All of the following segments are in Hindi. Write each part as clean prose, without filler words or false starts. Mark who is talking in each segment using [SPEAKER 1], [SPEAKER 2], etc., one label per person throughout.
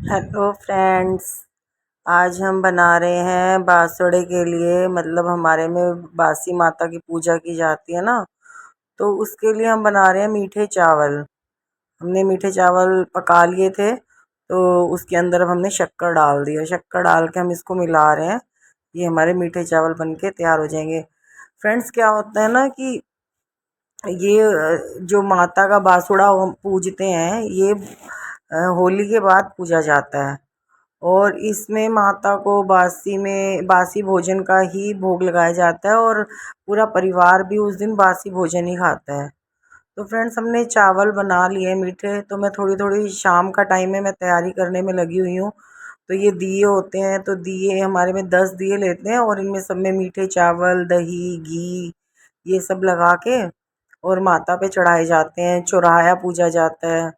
[SPEAKER 1] Hello friends. आज हम बना रहे हैं बासुड़े के लिए, मतलब हमारे में बासी माता की पूजा की जाती है ना, तो उसके लिए हम बना रहे हैं मीठे चावल। हमने मीठे चावल पका लिए थे, तो उसके अंदर अब हमने शक्कर डाल दिया। शक्कर डाल के हम इसको मिला रहे हैं। ये हमारे मीठे चावल बन के तैयार हो जाएंगे। फ्रेंड्स, क्या होता है ना कि ये जो माता का बासुड़ा हम पूजते हैं, ये होली के बाद पूजा जाता है। और इसमें माता को बासी भोजन का ही भोग लगाया जाता है, और पूरा परिवार भी उस दिन बासी भोजन ही खाता है। तो फ्रेंड्स, हमने चावल बना लिए मीठे, तो मैं थोड़ी थोड़ी शाम का टाइम है, मैं तैयारी करने में लगी हुई हूँ। तो ये दिए होते हैं, तो दिए हमारे में 10 दिए लेते हैं, और इनमें सब में मीठे चावल, दही, घी ये सब लगा के और माता पे चढ़ाए जाते हैं। चौराया पूजा जाता है।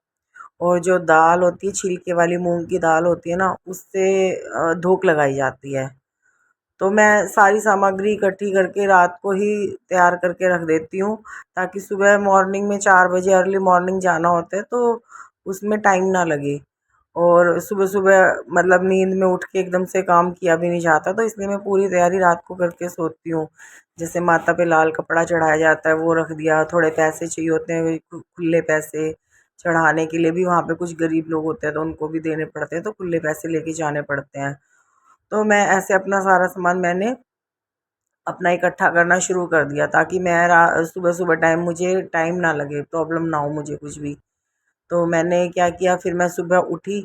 [SPEAKER 1] और जो दाल होती है, छिलके वाली मूंग की दाल होती है ना, उससे धूप लगाई जाती है। तो मैं सारी सामग्री इकट्ठी करके रात को ही तैयार करके रख देती हूँ, ताकि सुबह मॉर्निंग में 4 बजे अर्ली मॉर्निंग जाना होता है, तो उसमें टाइम ना लगे। और सुबह सुबह मतलब नींद में उठ के एकदम से काम किया भी नहीं जाता, तो इसलिए मैं पूरी तैयारी रात को करके सोती हूँ। जैसे माता पे लाल कपड़ा चढ़ाया जाता है, वो रख दिया। थोड़े पैसे चाहिए होते हैं, खुले पैसे चढ़ाने के लिए भी। वहाँ पे कुछ गरीब लोग होते हैं, तो उनको भी देने पड़ते हैं, तो खुले पैसे लेके जाने पड़ते हैं। तो मैं ऐसे अपना सारा सामान मैंने अपना इकट्ठा करना शुरू कर दिया, ताकि मैं सुबह सुबह मुझे टाइम ना लगे, प्रॉब्लम ना हो मुझे कुछ भी। तो मैंने क्या किया, फिर मैं सुबह उठी।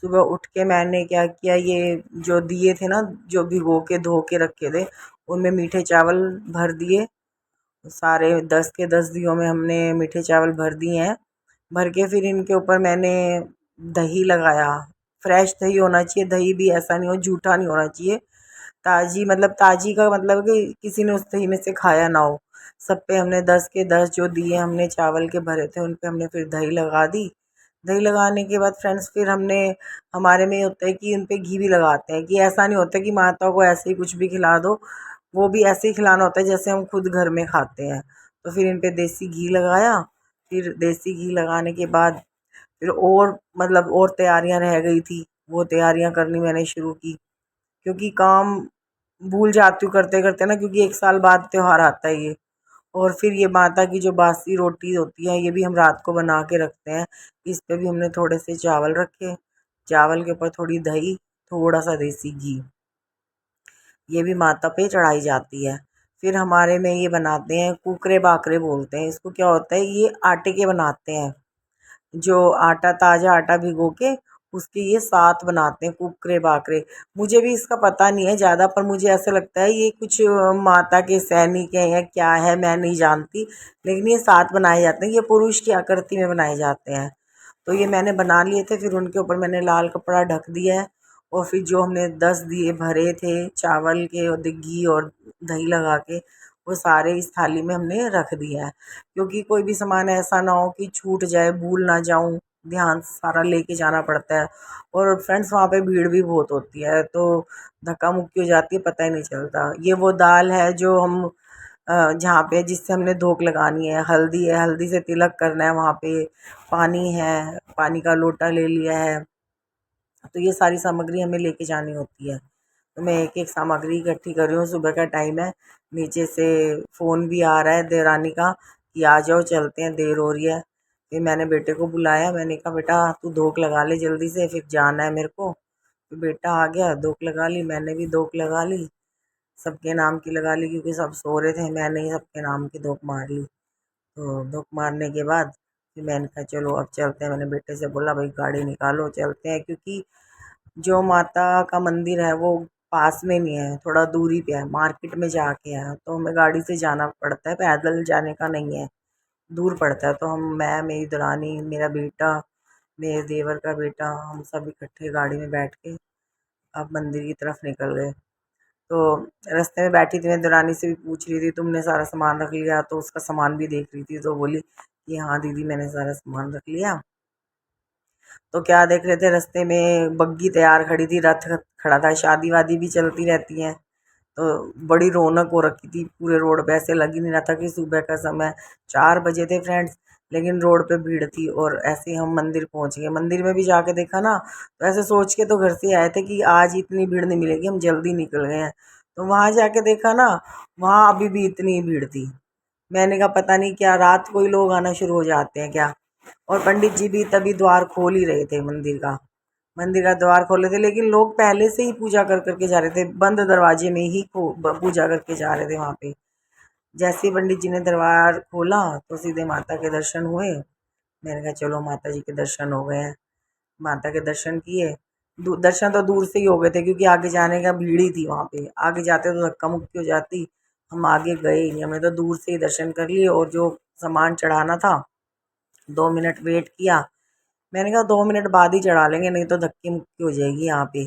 [SPEAKER 1] सुबह उठ के मैंने क्या किया, ये जो दिए थे ना, जो भिगो के धो के रखे थे, उनमें मीठे चावल भर दिए। सारे 10 के 10 दियों में हमने मीठे चावल भर दिए हैं। भर के फिर इनके ऊपर मैंने दही लगाया। फ्रेश दही होना चाहिए, दही भी ऐसा नहीं हो, जूठा नहीं होना चाहिए। ताज़ी, मतलब ताज़ी का मतलब कि किसी ने उस दही में से खाया ना हो। सब पे हमने 10 के 10 जो दिए हमने चावल के भरे थे, उन पे हमने फिर दही लगा दी। दही लगाने के बाद फ्रेंड्स, फिर हमने, हमारे में ये होता है कि उन पे घी भी लगाते हैं, कि ऐसा नहीं होता कि माता को ऐसे ही कुछ भी खिला दो। वो भी ऐसे ही खिलाना होता है जैसे हम खुद घर में खाते हैं। तो फिर इन पे देसी घी लगाया। फिर देसी घी लगाने के बाद फिर और मतलब और तैयारियां रह गई थी, वो तैयारियां करनी मैंने शुरू की। क्योंकि काम भूल जाती हूँ करते करते ना, क्योंकि 1 साल बाद त्योहार आता है ये। और फिर ये माता की जो बासी रोटी होती है, ये भी हम रात को बना के रखते हैं। इस पे भी हमने थोड़े से चावल रखे। चावल के ऊपर थोड़ी दही, थोड़ा सा देसी घी, ये भी माता पे चढ़ाई जाती है। फिर हमारे में ये बनाते हैं, कुकरे बाकरे बोलते हैं इसको। क्या होता है, ये आटे के बनाते हैं। जो आटा, ताज़ा आटा भिगो के उसके ये साथ बनाते हैं, कुकरे बाकरे। मुझे भी इसका पता नहीं है ज़्यादा, पर मुझे ऐसा लगता है ये कुछ माता के सैनिक हैं या क्या है, मैं नहीं जानती। लेकिन ये साथ बनाए जाते हैं, ये पुरुष की आकृति में बनाए जाते हैं। तो ये मैंने बना लिए थे। फिर उनके ऊपर मैंने लाल कपड़ा ढक दिया है। और फिर जो हमने 10 दिए भरे थे चावल के, और घी और दही लगा के, वो सारे इस थाली में हमने रख दिया है। क्योंकि कोई भी सामान ऐसा ना हो कि छूट जाए, भूल ना जाऊं, ध्यान से सारा लेके जाना पड़ता है। और फ्रेंड्स, वहाँ पे भीड़ भी बहुत होती है, तो धक्का मुक्की हो जाती है, पता ही नहीं चलता। ये वो दाल है जो हम जहाँ पे, जिससे हमने धोक लगानी है, हल्दी से तिलक करना है वहाँ पे। पानी है, पानी का लोटा ले लिया है। तो ये सारी सामग्री हमें लेके जानी होती है। तो मैं एक एक सामग्री इकट्ठी कर रही हूँ, सुबह का टाइम है। नीचे से फ़ोन भी आ रहा है देवरानी का कि आ जाओ, चलते हैं, देर हो रही है। फिर मैंने बेटे को बुलाया, मैंने कहा बेटा तू धोक लगा ले जल्दी से, फिर जाना है मेरे को। तो बेटा आ गया, धोक लगा ली, मैंने भी धोक लगा ली। सबके नाम की लगा ली, क्योंकि सब सो रहे थे, मैंने ही सबके नाम की धोक मार ली। तो धूप मारने के बाद फिर मैंने कहा चलो अब चलते हैं। मैंने बेटे से बोला भाई गाड़ी निकालो, चलते हैं। क्योंकि जो माता का मंदिर है वो पास में नहीं है, थोड़ा दूरी पे है, मार्केट में जाके है। तो हमें गाड़ी से जाना पड़ता है, पैदल जाने का नहीं है, दूर पड़ता है। तो मैं, मेरी दरानी, मेरा बेटा, मेरे देवर का बेटा, हम सब इकट्ठे गाड़ी में बैठ के अब मंदिर की तरफ निकल गए। तो रास्ते में बैठी थी, मैं दरानी से भी पूछ रही थी तुमने सारा सामान रख लिया, तो उसका सामान भी देख रही थी। तो बोली कि हाँ दीदी मैंने सारा सामान रख लिया। तो क्या देख रहे थे, रास्ते में बग्गी तैयार खड़ी थी, रथ खड़ा था। शादी वादी भी चलती रहती हैं, तो बड़ी रौनक हो रखी थी पूरे रोड पे। ऐसे लग ही नहीं रहा था कि सुबह का समय। 4 बजे थे फ्रेंड्स, लेकिन रोड पे भीड़ थी और ऐसे ही हम मंदिर पहुंच गए। मंदिर में भी जाके देखा ना, तो ऐसे सोच के तो घर से आए थे कि आज इतनी भीड़ नहीं मिलेगी, हम जल्दी निकल गए हैं। तो वहां जाके देखा ना, वहां अभी भी इतनी भीड़ थी। मैंने कहा पता नहीं क्या रात को ही लोग आना शुरू हो जाते हैं क्या। और पंडित जी भी तभी द्वार खोल ही रहे थे मंदिर का द्वार खोले थे, लेकिन लोग पहले से ही पूजा कर करके जा रहे थे, बंद दरवाजे में ही पूजा करके जा रहे थे वहां पे। जैसे ही पंडित जी ने दरबार खोला तो सीधे माता के दर्शन हुए। मैंने कहा चलो माता जी के दर्शन हो गए हैं। माता के दर्शन किए। दर्शन तो दूर से ही हो गए थे क्योंकि आगे जाने का भीड़ ही थी वहां पे, आगे जाते तो धक्का मुक्की हो जाती। हम आगे गए ही नहीं, हमने तो दूर से ही दर्शन कर लिए। और जो सामान चढ़ाना था, 2 मिनट वेट किया। मैंने कहा 2 मिनट बाद ही चढ़ा लेंगे, नहीं तो धक्की मुक्की हो जाएगी यहाँ पे।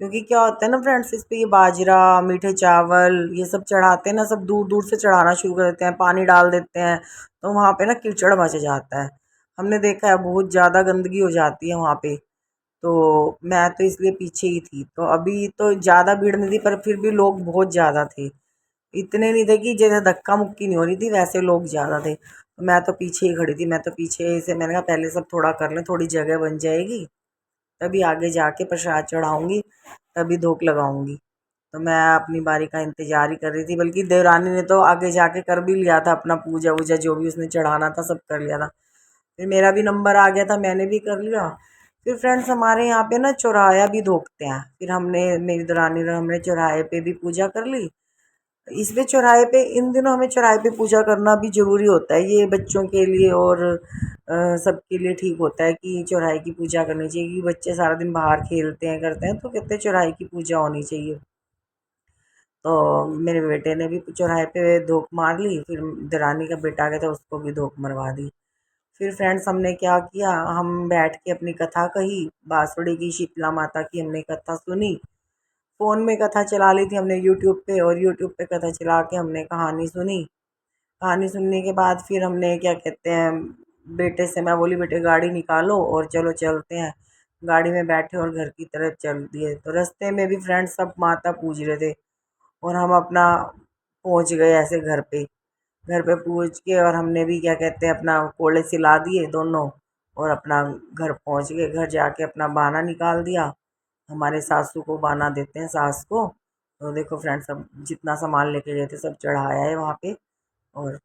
[SPEAKER 1] क्योंकि क्या होता है ना फ्रेंड्स, इस पे ये बाजरा, मीठे चावल, ये सब चढ़ाते हैं ना, सब दूर दूर से चढ़ाना शुरू कर देते हैं, पानी डाल देते हैं। तो वहाँ पे ना कीचड़ मच जाता है। हमने देखा है बहुत ज़्यादा गंदगी हो जाती है वहाँ पे। तो मैं तो इसलिए पीछे ही थी। तो अभी तो ज़्यादा भीड़ नहीं थी, पर फिर भी लोग बहुत ज़्यादा थे। इतने नहीं थे कि जैसे धक्का मुक्की नहीं हो रही थी, वैसे लोग ज़्यादा थे। तो मैं तो पीछे ही खड़ी थी, मैं तो पीछे से मैंने कहा पहले सब थोड़ा कर लें, थोड़ी जगह बन जाएगी, तभी आगे जाके प्रसाद चढ़ाऊंगी, तभी धूप लगाऊंगी। तो मैं अपनी बारी का इंतजार ही कर रही थी, बल्कि देवरानी ने तो आगे जाके कर भी लिया था, अपना पूजा वूजा जो भी उसने चढ़ाना था सब कर लिया था। फिर मेरा भी नंबर आ गया था, मैंने भी कर लिया। फिर फ्रेंड्स हमारे यहाँ पे ना चौराया भी धोखते हैं, फिर हमने, मेरी देवरानी ने, हमने चौराहे पे भी पूजा कर ली। इसलिए चौराहे पे इन दिनों हमें चौराहे पे पूजा करना भी ज़रूरी होता है, ये बच्चों के लिए और सबके लिए ठीक होता है कि चौराहे की पूजा करनी चाहिए, क्योंकि बच्चे सारा दिन बाहर खेलते हैं करते हैं, तो कहते हैं चौराहे की पूजा होनी चाहिए। तो मेरे बेटे ने भी चौराहे पे धूप मार ली, फिर दरानी का बेटा आ गया था, उसको भी धूप मरवा दी। फिर फ्रेंड्स हमने क्या किया, हम बैठ के अपनी कथा कही, बांसुड़ी की, शीतला माता की हमने कथा सुनी। फ़ोन में कथा चला ली थी हमने यूट्यूब पे, और यूट्यूब पे कथा चला के हमने कहानी सुनी। कहानी सुनने के बाद फिर हमने क्या कहते हैं, बेटे से मैं बोली बेटे गाड़ी निकालो और चलो चलते हैं। गाड़ी में बैठे और घर की तरफ चल दिए। तो रास्ते में भी फ्रेंड्स सब माता पूज रहे थे, और हम अपना पहुंच गए ऐसे घर पे। घर पे पूछ के और हमने भी क्या कहते हैं अपना कोले सिला दिए दोनों, और अपना घर पहुंच गए। घर जाके अपना बाना निकाल दिया। हमारे सासू को बाना देते हैं, सास को। तो देखो फ्रेंड्स, सब जितना सामान लेके गए थे सब चढ़ाया है वहाँ पे। और